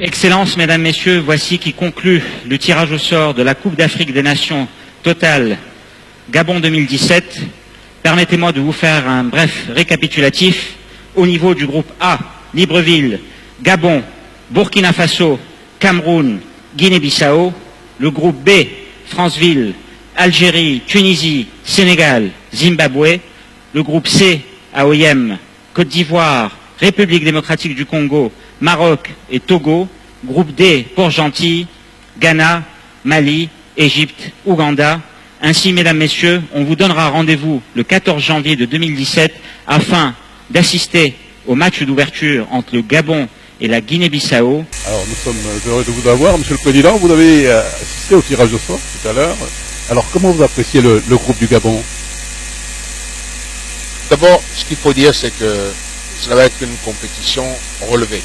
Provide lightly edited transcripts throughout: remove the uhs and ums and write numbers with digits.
Excellences, Mesdames, Messieurs, voici qui conclut le tirage au sort de la Coupe d'Afrique des Nations Total Gabon 2017. Permettez-moi de vous faire un bref récapitulatif. Au niveau du groupe A, Libreville, Gabon, Burkina Faso, Cameroun, Guinée-Bissau. Le groupe B, Franceville, Algérie, Tunisie, Sénégal, Zimbabwe. Le groupe C, AOM, Côte d'Ivoire, République démocratique du Congo, Maroc et Togo. Groupe D, Port-Gentil, Ghana, Mali, Égypte, Ouganda. Ainsi, Mesdames, Messieurs, on vous donnera rendez-vous le 14 janvier de 2017 afin d'assister au match d'ouverture entre le Gabon et la Guinée-Bissau. Alors, nous sommes heureux de vous avoir, Monsieur le Président. Vous avez assisté au tirage au sort tout à l'heure. Alors, comment vous appréciez le groupe du Gabon? D'abord, ce qu'il faut dire, c'est que cela va être une compétition relevée.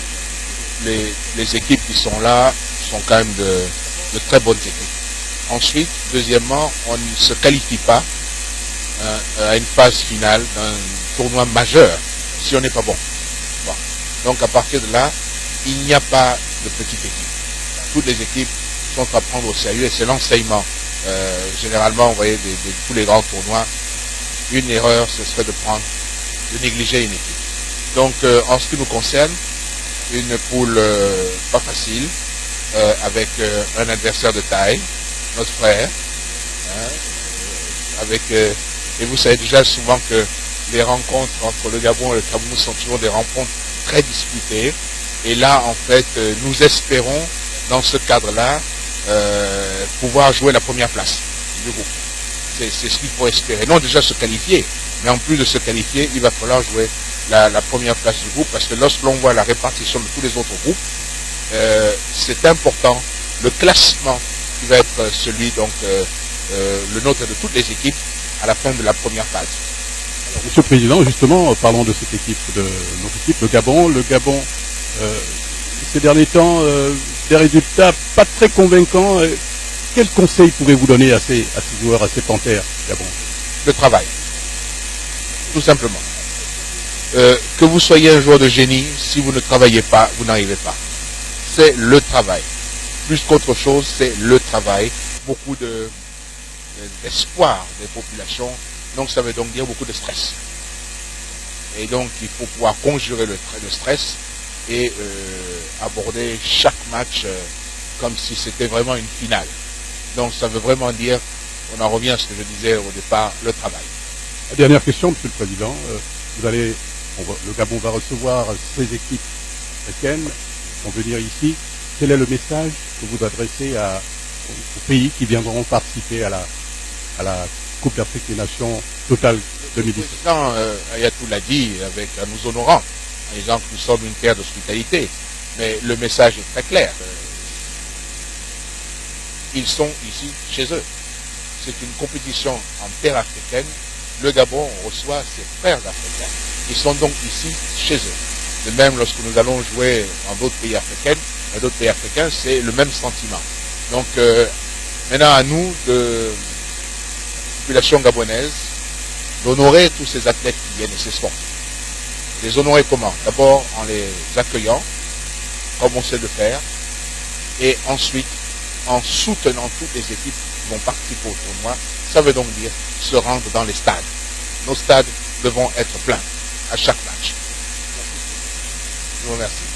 Les équipes qui sont là sont quand même de très bonnes équipes. Ensuite, deuxièmement, on ne se qualifie pas à une phase finale d'un tournoi majeur si on n'est pas bon. Bon. Donc à partir de là, il n'y a pas de petite équipe. Toutes les équipes sont à prendre au sérieux et c'est l'enseignement. Généralement, vous voyez, de tous les grands tournois, une erreur, ce serait de négliger une équipe. Donc en ce qui nous concerne, une poule pas facile, avec un adversaire de taille, notre frère, et vous savez déjà souvent que les rencontres entre le Gabon et le Cameroun sont toujours des rencontres très disputées, et là en fait nous espérons dans ce cadre-là pouvoir jouer la première place du groupe. C'est ce qu'il faut espérer, non déjà se qualifier, mais en plus de se qualifier, il va falloir jouer la première place du groupe, parce que lorsque l'on voit la répartition de tous les autres groupes, c'est important, le classement qui va être celui, donc, le nôtre de toutes les équipes à la fin de la première phase. Alors, Monsieur le Président, justement, parlons de cette équipe, de notre équipe, le Gabon. Le Gabon, ces derniers temps, des résultats pas très convaincants. Quel conseil pourrez-vous donner à ces joueurs, à ces panthères, Gabon? Le travail, tout simplement. Que vous soyez un joueur de génie, si vous ne travaillez pas, vous n'arrivez pas. C'est le travail. Plus qu'autre chose, c'est le travail. Beaucoup d'espoir des populations. Donc ça veut donc dire beaucoup de stress. Et donc il faut pouvoir conjurer le stress et aborder chaque match comme si c'était vraiment une finale. Donc ça veut vraiment dire, on en revient à ce que je disais au départ, le travail. La dernière question, Monsieur le Président. Le Gabon va recevoir 16 équipes africaines qui vont venir ici. Quel est le message que vous adressez aux pays qui viendront participer à la Coupe d'Afrique des Nations Total 2017? Le président Ayatou l'a dit en nous honorant, en disant que nous sommes une terre d'hospitalité. Mais le message est très clair. Ils sont ici chez eux. C'est une compétition en terre africaine. Le Gabon reçoit ses frères africains. Ils sont donc ici chez eux. De même, lorsque nous allons jouer dans d'autres pays africains, c'est le même sentiment. Donc, maintenant à nous, de population gabonaise, d'honorer tous ces athlètes qui viennent et ces sportifs. Les honorer comment? D'abord en les accueillant, comme on sait le faire, et ensuite en soutenant toutes les équipes qui vont participer au tournoi. Ça veut donc dire se rendre dans les stades. Nos stades devront être pleins à chaque match. Je vous remercie.